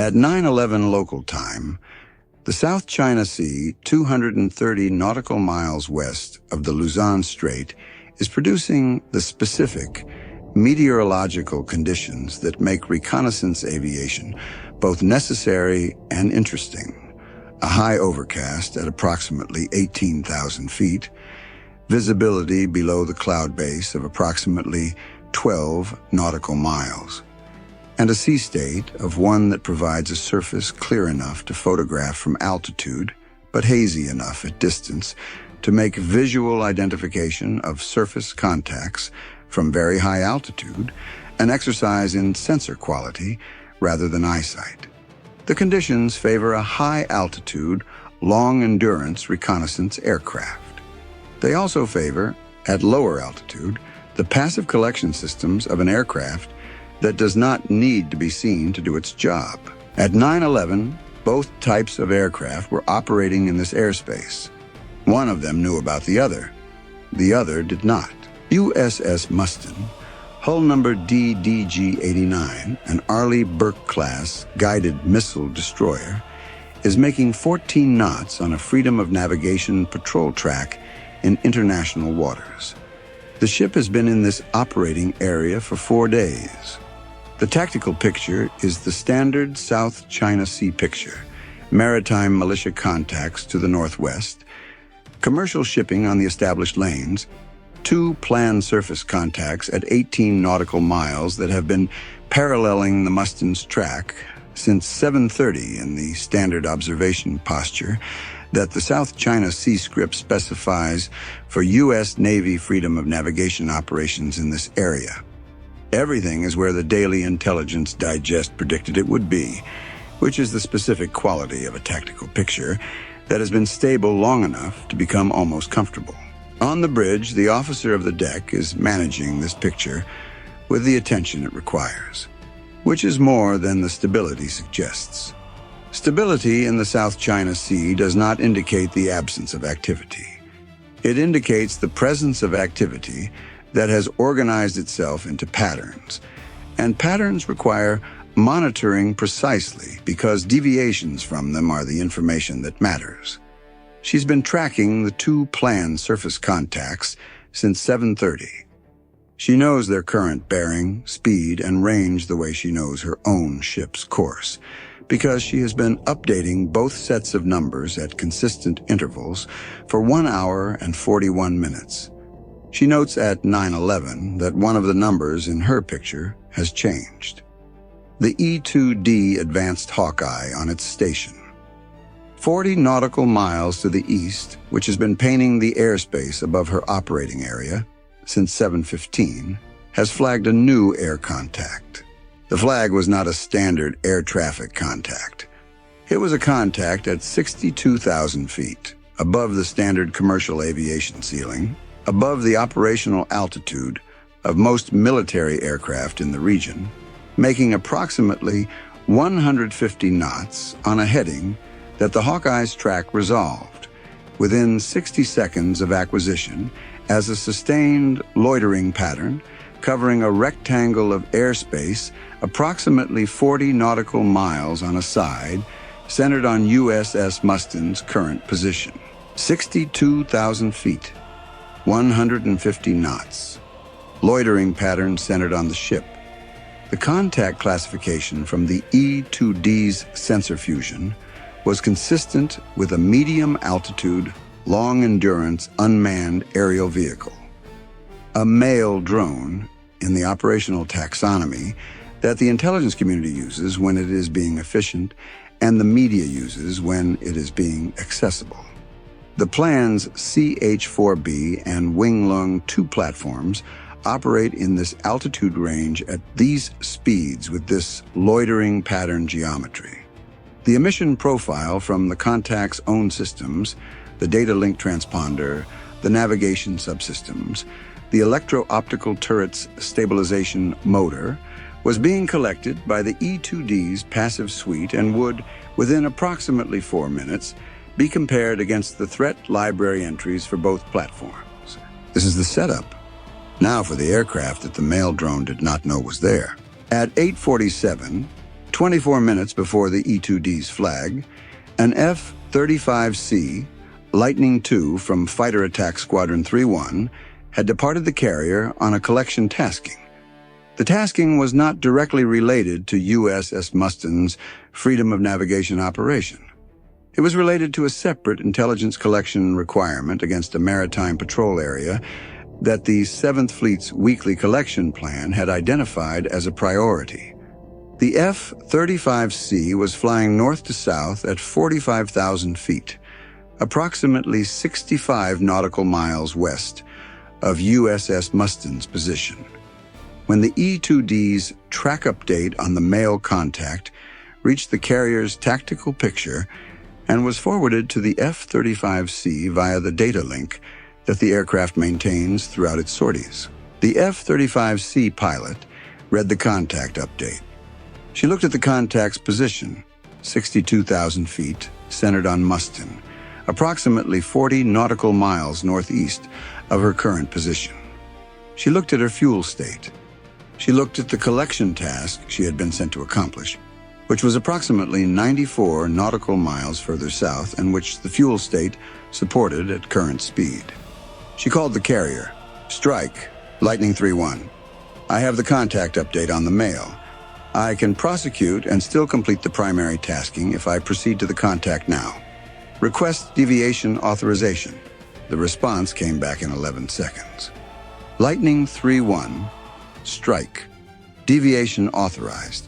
At 9:11 local time, the South China Sea, 230 nautical miles west of the Luzon Strait, is producing the specific meteorological conditions that make reconnaissance aviation both necessary and interesting. A high overcast at approximately 18,000 feet, visibility below the cloud base of approximately 12 nautical miles, and a sea state of one that provides a surface clear enough to photograph from altitude, but hazy enough at distance to make visual identification of surface contacts from very high altitude an exercise in sensor quality rather than eyesight. The conditions favor a high-altitude, long-endurance reconnaissance aircraft. They also favor, at lower altitude, the passive collection systems of an aircraft that does not need to be seen to do its job. At 9/11, both types of aircraft were operating in this airspace. One of them knew about the other. The other did not. USS Mustin, hull number DDG-89, an Arleigh Burke-class guided missile destroyer, is making 14 knots on a freedom of navigation patrol track in international waters. The ship has been in this operating area for 4 days. The tactical picture is the standard South China Sea picture: maritime militia contacts to the northwest, commercial shipping on the established lanes, 2 planned surface contacts at 18 nautical miles that have been paralleling the Mustin's track since 7:30 in the standard observation posture that the South China Sea script specifies for U.S. Navy freedom of navigation operations in this area. Everything is where the Daily Intelligence Digest predicted it would be, which is the specific quality of a tactical picture that has been stable long enough to become almost comfortable. On the bridge, the officer of the deck is managing this picture with the attention it requires, which is more than the stability suggests. Stability in the South China Sea does not indicate the absence of activity. It indicates the presence of activity that has organized itself into patterns, and patterns require monitoring precisely because deviations from them are the information that matters. She's been tracking the 2 planned surface contacts since 7:30. She knows their current bearing, speed, and range the way she knows her own ship's course, because she has been updating both sets of numbers at consistent intervals for 1 hour and 41 minutes. She notes at 9:11 that one of the numbers in her picture has changed. The E-2D Advanced Hawkeye on its station, 40 nautical miles to the east, which has been painting the airspace above her operating area since 7:15, has flagged a new air contact. The flag was not a standard air traffic contact. It was a contact at 62,000 feet, above the standard commercial aviation ceiling, above the operational altitude of most military aircraft in the region, making approximately 150 knots on a heading that the Hawkeye's track resolved within 60 seconds of acquisition as a sustained loitering pattern covering a rectangle of airspace approximately 40 nautical miles on a side, centered on USS Mustin's current position. 62,000 feet, 150 knots. Loitering pattern centered on the ship. The contact classification from the E-2D's sensor fusion was consistent with a medium-altitude, long-endurance, unmanned aerial vehicle. A male drone in the operational taxonomy that the intelligence community uses when it is being efficient and the media uses when it is being accessible. The plan's CH-4B and Wing Loong II platforms operate in this altitude range at these speeds with this loitering pattern geometry. The emission profile from the contact's own systems, the data link transponder, the navigation subsystems, the electro-optical turret's stabilization motor, was being collected by the E-2D's passive suite and would, within approximately 4 minutes, be compared against the threat library entries for both platforms. This is the setup. Now for the aircraft that the male drone did not know was there. At 8:47, 24 minutes before the E-2D's flag, an F-35C Lightning II from Fighter Attack Squadron 3-1 had departed the carrier on a collection tasking. The tasking was not directly related to USS Mustin's freedom of navigation operation. It was related to a separate intelligence collection requirement against a maritime patrol area that the 7th Fleet's weekly collection plan had identified as a priority. The F-35C was flying north to south at 45,000 feet, approximately 65 nautical miles west of USS Mustin's position, when the E-2D's track update on the mail contact reached the carrier's tactical picture and was forwarded to the F-35C via the data link that the aircraft maintains throughout its sorties. The F-35C pilot read the contact update. She looked at the contact's position, 62,000 feet, centered on Mustin, approximately 40 nautical miles northeast of her current position. She looked at her fuel state. She looked at the collection task she had been sent to accomplish, which was approximately 94 nautical miles further south and which the fuel state supported at current speed. She called the carrier. "Strike, Lightning 3-1. I have the contact update on the mail. I can prosecute and still complete the primary tasking if I proceed to the contact now. Request deviation authorization." The response came back in 11 seconds. Lightning 3-1. Strike. Deviation authorized.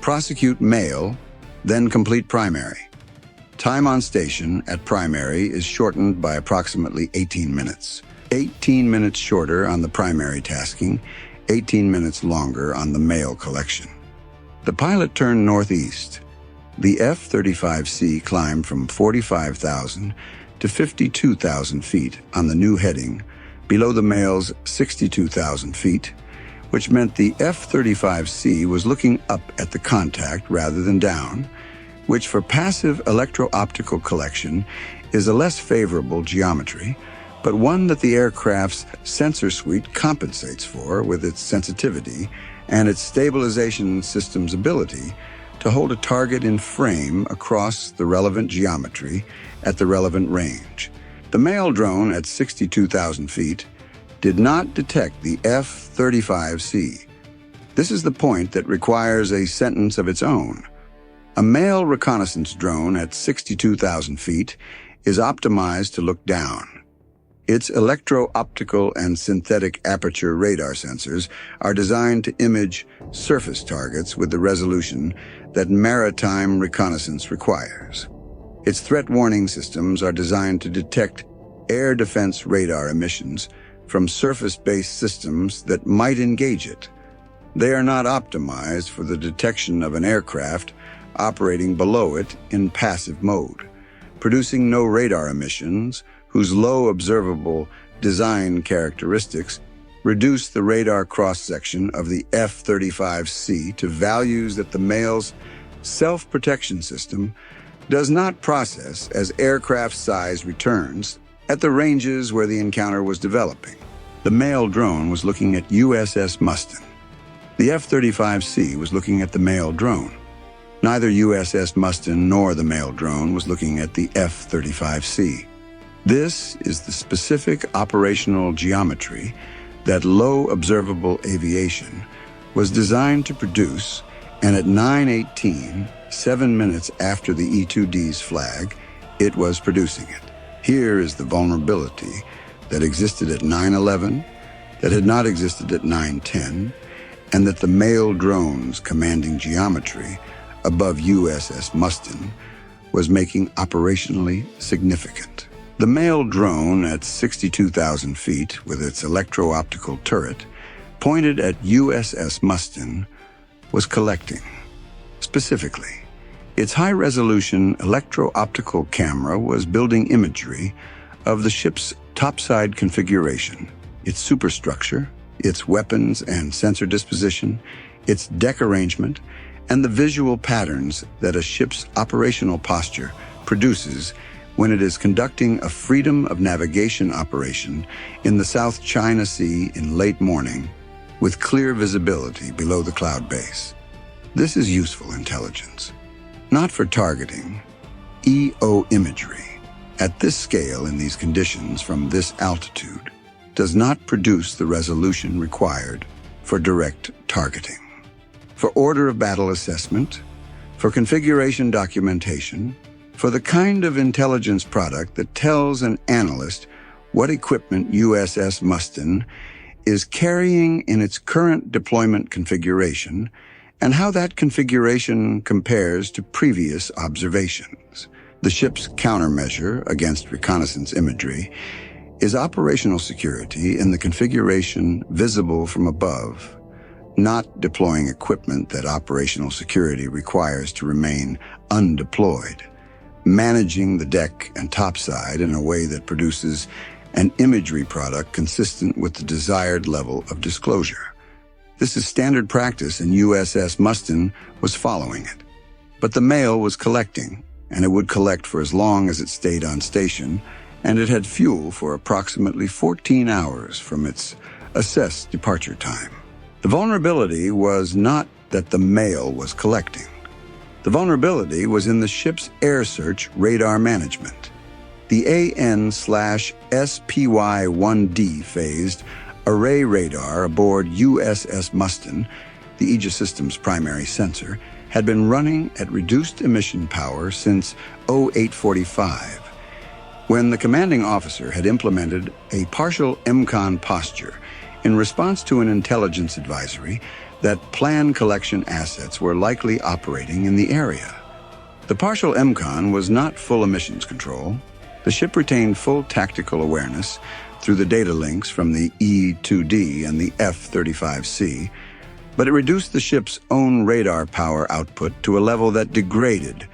Prosecute mail, then complete primary. Time on station at primary is shortened by approximately 18 minutes. 18 minutes shorter on the primary tasking, 18 minutes longer on the mail collection. The pilot turned northeast. The F-35C climbed from 45,000 to 52,000 feet on the new heading, below the mail's 62,000 feet, which meant the F-35C was looking up at the contact rather than down, which for passive electro-optical collection is a less favorable geometry, but one that the aircraft's sensor suite compensates for with its sensitivity and its stabilization system's ability to hold a target in frame across the relevant geometry at the relevant range. The mail drone at 62,000 feet did not detect the F-35C. This is the point that requires a sentence of its own. A mail reconnaissance drone at 62,000 feet is optimized to look down. Its electro-optical and synthetic aperture radar sensors are designed to image surface targets with the resolution that maritime reconnaissance requires. Its threat warning systems are designed to detect air defense radar emissions from surface-based systems that might engage it. They are not optimized for the detection of an aircraft operating below it in passive mode, producing no radar emissions whose low observable design characteristics reduce the radar cross-section of the F-35C to values that the mail's self-protection system does not process as aircraft size returns at the ranges where the encounter was developing. The mail drone was looking at USS Mustin. The F-35C was looking at the mail drone. Neither USS Mustin nor the mail drone was looking at the F-35C. This is the specific operational geometry that low observable aviation was designed to produce, and at 9:18, 7 minutes after the E-2D's flag, it was producing it. Here is the vulnerability that existed at 9/11, that had not existed at 9:10, and that the mail drone's commanding geometry above USS Mustin was making operationally significant. The mail drone at 62,000 feet with its electro-optical turret pointed at USS Mustin was collecting. Specifically, its high-resolution electro-optical camera was building imagery of the ship's topside configuration, its superstructure, its weapons and sensor disposition, its deck arrangement, and the visual patterns that a ship's operational posture produces when it is conducting a freedom of navigation operation in the South China Sea in late morning with clear visibility below the cloud base. This is useful intelligence, not for targeting, EO imagery. At this scale, in these conditions, from this altitude, does not produce the resolution required for direct targeting. For order of battle assessment, for configuration documentation, for the kind of intelligence product that tells an analyst what equipment USS Mustin is carrying in its current deployment configuration and how that configuration compares to previous observations. The ship's countermeasure against reconnaissance imagery is operational security in the configuration visible from above, not deploying equipment that operational security requires to remain undeployed, managing the deck and topside in a way that produces an imagery product consistent with the desired level of disclosure. This is standard practice, and USS Mustin was following it. But the mail was collecting, and it would collect for as long as it stayed on station, and it had fuel for approximately 14 hours from its assessed departure time. The vulnerability was not that the mail was collecting. The vulnerability was in the ship's air search radar management. The AN/SPY-1D phased array radar aboard USS Mustin, the Aegis system's primary sensor, had been running at reduced emission power since 0845, when the commanding officer had implemented a partial EMCON posture in response to an intelligence advisory that planned collection assets were likely operating in the area. The partial EMCON was not full emissions control. The ship retained full tactical awareness through the data links from the E-2D and the F-35C, but it reduced the ship's own radar power output to a level that degraded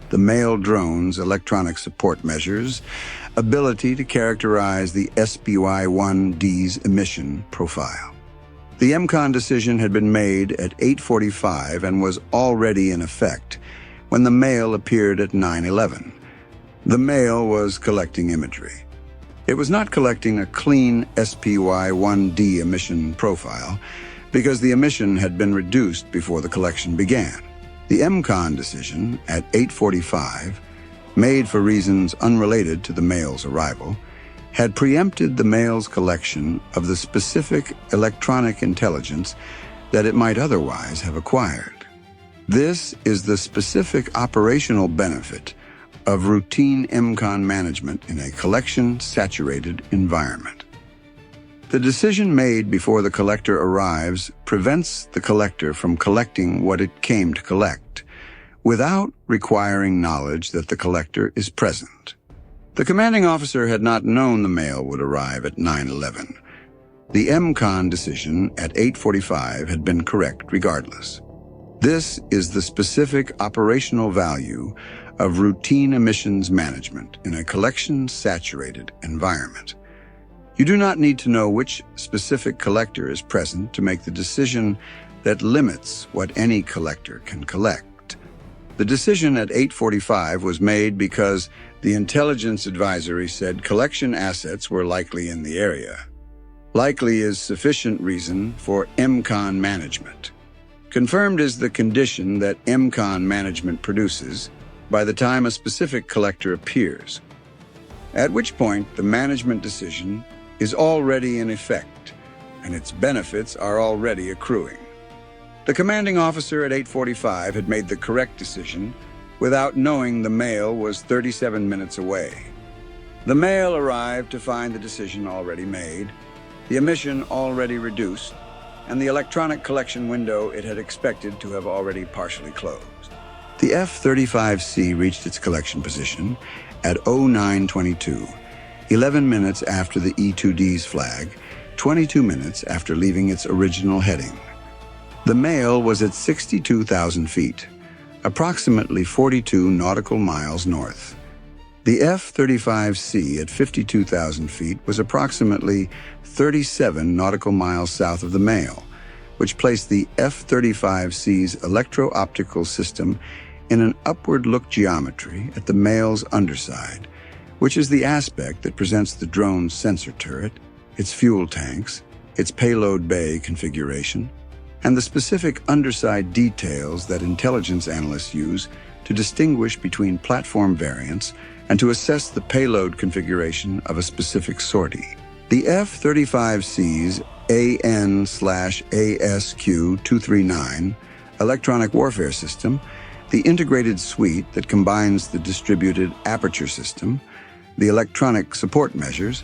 the mail drone's electronic support measures' ability to characterize the SPY-1D's emission profile. The EMCON decision had been made at 8:45 and was already in effect when the mail appeared at 9:11. The mail was collecting imagery. It was not collecting a clean SPY-1D emission profile because the emission had been reduced before the collection began. The EMCON decision at 8:45, made for reasons unrelated to the mail's arrival, had preempted the mail's collection of the specific electronic intelligence that it might otherwise have acquired. This is the specific operational benefit of routine EMCON management in a collection-saturated environment. The decision made before the collector arrives prevents the collector from collecting what it came to collect, without requiring knowledge that the collector is present. The commanding officer had not known the mail would arrive at 9:11. The EMCON decision at 8:45 had been correct regardless. This is the specific operational value of routine emissions management in a collection-saturated environment. You do not need to know which specific collector is present to make the decision that limits what any collector can collect. The decision at 8:45 was made because the intelligence advisory said collection assets were likely in the area. Likely is sufficient reason for EMCON management. Confirmed is the condition that EMCON management produces by the time a specific collector appears, at which point the management decision is already in effect and its benefits are already accruing. The commanding officer at 8:45 had made the correct decision without knowing the mail was 37 minutes away. The mail arrived to find the decision already made, the emission already reduced, and the electronic collection window it had expected to have already partially closed. The F-35C reached its collection position at 0922, 11 minutes after the E-2D's flag, 22 minutes after leaving its original heading. The mail was at 62,000 feet, approximately 42 nautical miles north. The F-35C at 52,000 feet was approximately 37 nautical miles south of the mail, which placed the F-35C's electro-optical system in an upward-look geometry at the mail's underside, which is the aspect that presents the drone's sensor turret, its fuel tanks, its payload bay configuration, and the specific underside details that intelligence analysts use to distinguish between platform variants and to assess the payload configuration of a specific sortie. The F-35C's AN/ASQ-239 electronic warfare system, the integrated suite that combines the distributed aperture system, the electronic support measures,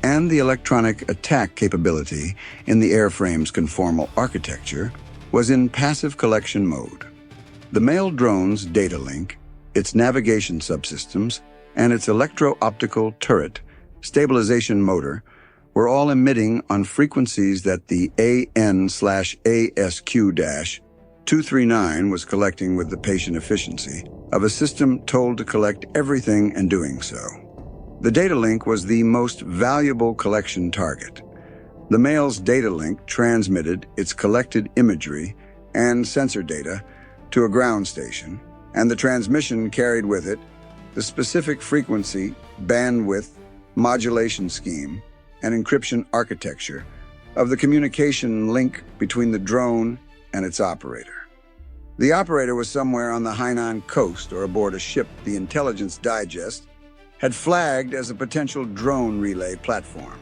and the electronic attack capability in the airframe's conformal architecture, was in passive collection mode. The male drone's data link, its navigation subsystems, and its electro-optical turret, stabilization motor, were all emitting on frequencies that the AN/ASQ-239 was collecting with the patient efficiency of a system told to collect everything and doing so. The data link was the most valuable collection target. The male's data link transmitted its collected imagery and sensor data to a ground station, and the transmission carried with it the specific frequency, bandwidth, modulation scheme, and encryption architecture of the communication link between the drone and its operator. The operator was somewhere on the Hainan coast or aboard a ship the Intelligence Digest had flagged as a potential drone relay platform.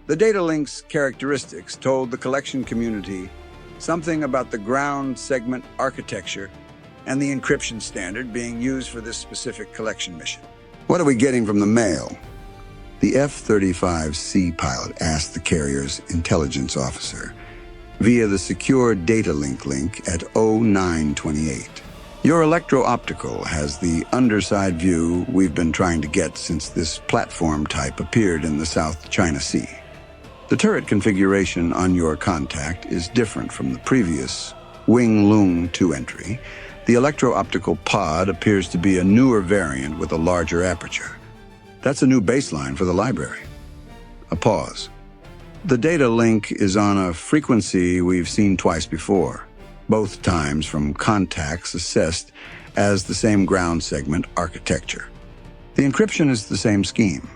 The data link's characteristics told the collection community something about the ground segment architecture and the encryption standard being used for this specific collection mission. "What are we getting from the mail?" The F-35C pilot asked the carrier's intelligence officer via the secure data link at 0928. "Your electro-optical has the underside view we've been trying to get since this platform type appeared in the South China Sea. The turret configuration on your contact is different from the previous Wing Loong II entry. The electro-optical pod appears to be a newer variant with a larger aperture. That's a new baseline for the library." A pause. "The data link is on a frequency we've seen twice before, both times from contacts assessed as the same ground segment architecture. The encryption is the same scheme.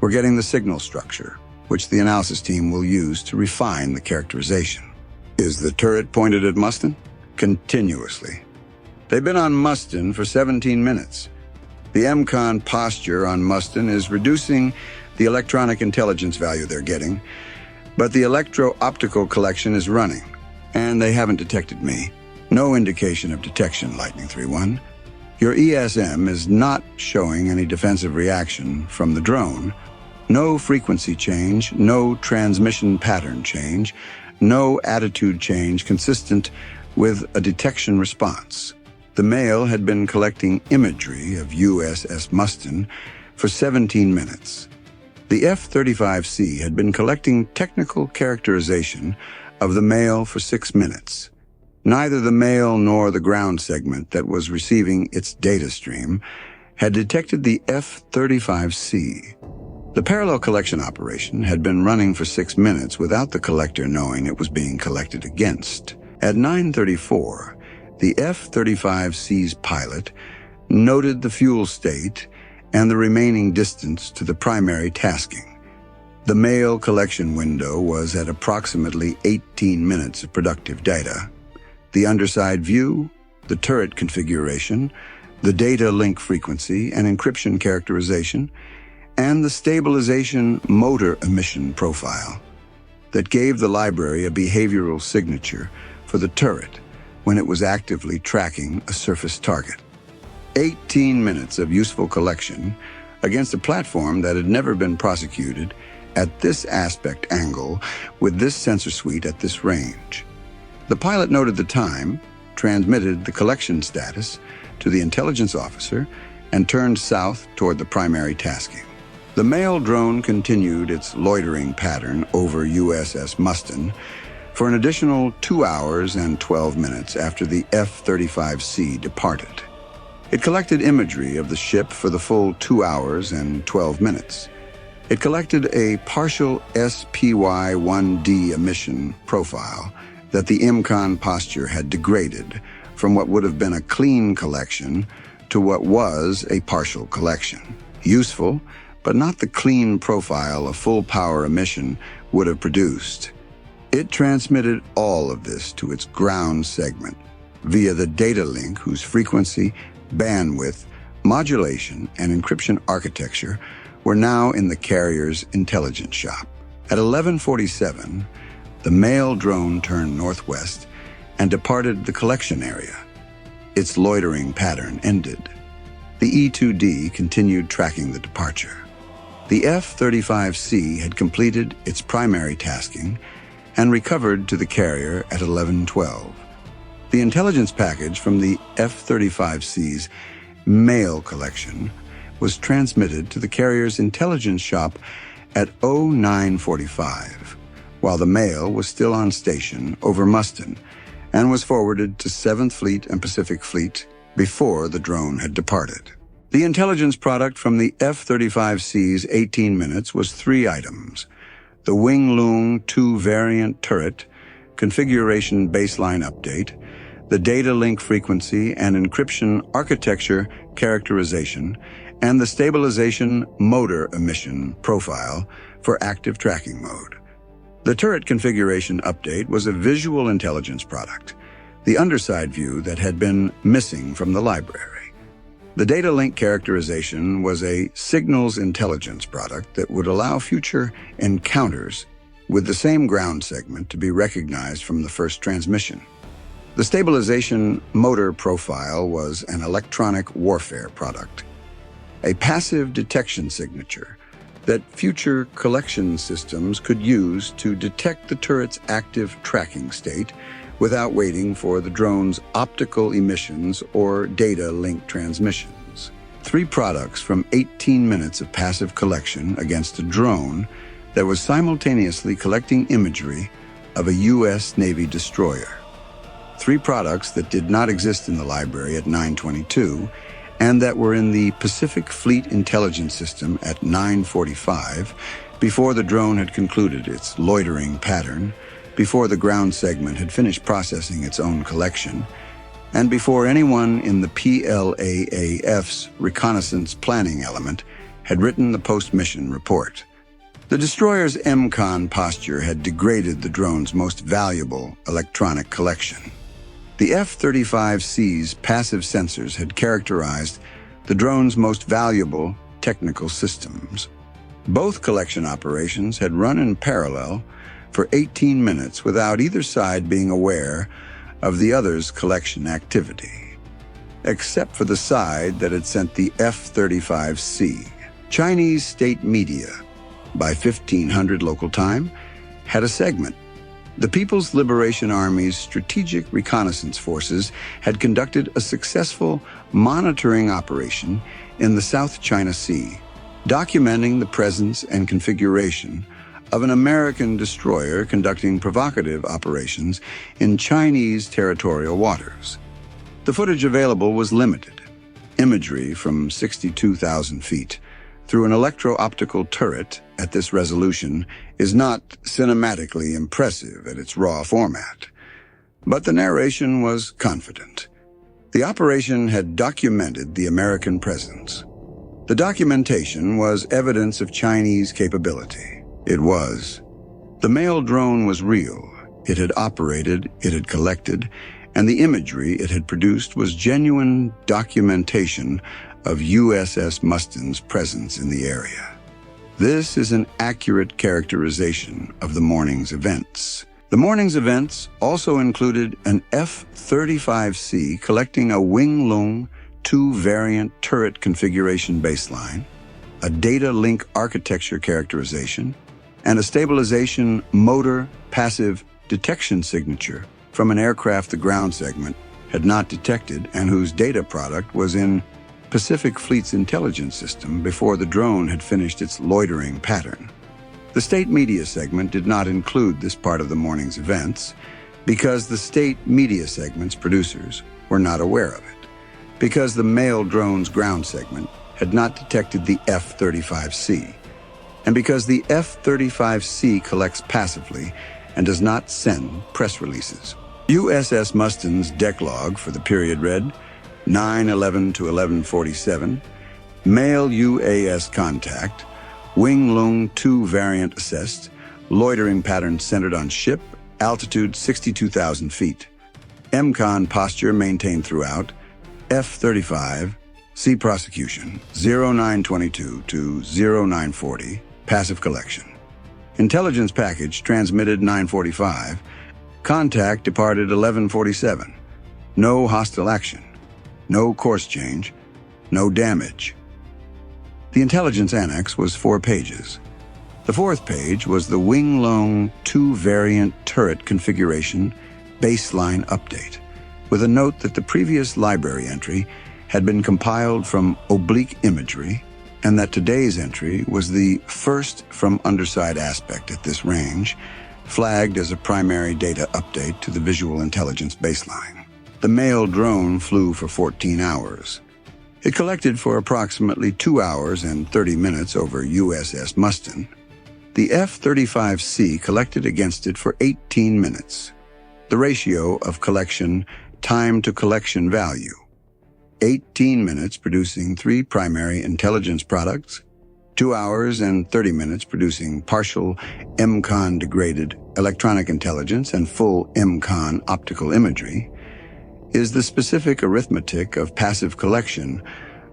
We're getting the signal structure, which the analysis team will use to refine the characterization." "Is the turret pointed at Mustin?" "Continuously. They've been on Mustin for 17 minutes. The EMCON posture on Mustin is reducing the electronic intelligence value they're getting, but the electro-optical collection is running, and they haven't detected me. No indication of detection, Lightning 3-1. Your ESM is not showing any defensive reaction from the drone. No frequency change, no transmission pattern change, no attitude change consistent with a detection response. The male had been collecting imagery of USS Mustin for 17 minutes. The F-35C had been collecting technical characterization of the male for 6 minutes. Neither the male nor the ground segment that was receiving its data stream had detected the F-35C. The parallel collection operation had been running for 6 minutes without the collector knowing it was being collected against. At 9:34, the F-35C's pilot noted the fuel state and the remaining distance to the primary tasking. The male collection window was at approximately 18 minutes of productive data. The underside view, the turret configuration, the data link frequency and encryption characterization, and the stabilization motor emission profile that gave the library a behavioral signature for the turret when it was actively tracking a surface target. 18 minutes of useful collection against a platform that had never been prosecuted at this aspect angle with this sensor suite at this range. The pilot noted the time, transmitted the collection status to the intelligence officer, and turned south toward the primary tasking. The male drone continued its loitering pattern over USS Mustin for an additional 2 hours and 12 minutes after the F-35C departed. It collected imagery of the ship for the full 2 hours and 12 minutes. It collected a partial SPY-1D emission profile that the EMCON posture had degraded from what would have been a clean collection to what was a partial collection. Useful, but not the clean profile a full-power emission would have produced. It transmitted all of this to its ground segment via the data link whose frequency, bandwidth, modulation, and encryption architecture were now in the carrier's intelligence shop. At 11:47, the male drone turned northwest and departed the collection area. Its loitering pattern ended. The E-2D continued tracking the departure. The F-35C had completed its primary tasking and recovered to the carrier at 11:12. The intelligence package from the F-35C's mail collection was transmitted to the carrier's intelligence shop at 09:45, while the mail was still on station over Mustin and was forwarded to 7th Fleet and Pacific Fleet before the drone had departed. The intelligence product from the F-35C's 18 minutes was 3 items: the Wing Loong II variant turret, configuration baseline update, the data link frequency and encryption architecture characterization, and the stabilization motor emission profile for active tracking mode. The turret configuration update was a visual intelligence product, the underside view that had been missing from the library. The data link characterization was a signals intelligence product that would allow future encounters with the same ground segment to be recognized from the first transmission. The stabilization motor profile was an electronic warfare product, a passive detection signature that future collection systems could use to detect the turret's active tracking state without waiting for the drone's optical emissions or data link transmissions. 3 products from 18 minutes of passive collection against a drone that was simultaneously collecting imagery of a U.S. Navy destroyer. 3 products that did not exist in the library at 9:22 and that were in the Pacific Fleet Intelligence System at 9:45 before the drone had concluded its loitering pattern, before the ground segment had finished processing its own collection, and before anyone in the PLAAF's reconnaissance planning element had written the post-mission report. The destroyer's EMCON posture had degraded the drone's most valuable electronic collection. The F-35C's passive sensors had characterized the drone's most valuable technical systems. Both collection operations had run in parallel for 18 minutes without either side being aware of the other's collection activity, except for the side that had sent the F-35C. Chinese state media, by 1500 local time, had a segment. The People's Liberation Army's Strategic Reconnaissance Forces had conducted a successful monitoring operation in the South China Sea, documenting the presence and configuration of an American destroyer conducting provocative operations in Chinese territorial waters. The footage available was limited. Imagery from 62,000 feet through an electro-optical turret at this resolution is not cinematically impressive at its raw format. But the narration was confident. The operation had documented the American presence. The documentation was evidence of Chinese capability. It was. The mail drone was real. It had operated, it had collected, and the imagery it had produced was genuine documentation of USS Mustin's presence in the area. This is an accurate characterization of the morning's events. The morning's events also included an F-35C collecting a Wing Loong II variant turret configuration baseline, a data link architecture characterization, and a stabilization motor passive detection signature from an aircraft the ground segment had not detected and whose data product was in Pacific Fleet's intelligence system before the drone had finished its loitering pattern. The state media segment did not include this part of the morning's events because the state media segment's producers were not aware of it, because the mail drone's ground segment had not detected the F-35C, and because the F-35C collects passively and does not send press releases. USS Mustin's deck log for the period read 9:11 to 11:47, mail UAS contact, Wing Loong II variant assessed, loitering pattern centered on ship altitude 62,000 feet. EMCON posture maintained throughout. F-35C prosecution 0922 to 0940, passive collection. Intelligence package transmitted 945. Contact departed 1147. No hostile action. No course change. No damage. The intelligence annex was 4 pages. The 4th page was the Wing Loong II variant turret configuration baseline update, with a note that the previous library entry had been compiled from oblique imagery and that today's entry was the first from underside aspect at this range, flagged as a primary data update to the visual intelligence baseline. The male drone flew for 14 hours. It collected for approximately 2 hours and 30 minutes over USS Mustin. The F-35C collected against it for 18 minutes. The ratio of collection time to collection value: 18 minutes producing 3 primary intelligence products, 2 hours and 30 minutes producing partial EMCON degraded electronic intelligence and full EMCON optical imagery, is the specific arithmetic of passive collection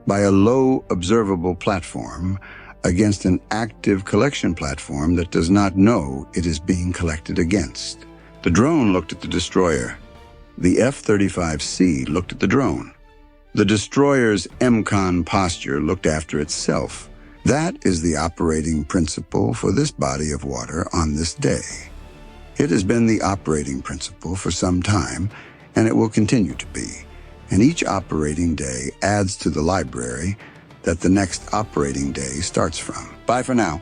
by a low observable platform against an active collection platform that does not know it is being collected against. The drone looked at the destroyer. The F-35C looked at the drone. The destroyer's EMCON posture looked after itself. That is the operating principle for this body of water on this day. It has been the operating principle for some time, and it will continue to be. And each operating day adds to the library that the next operating day starts from. Bye for now.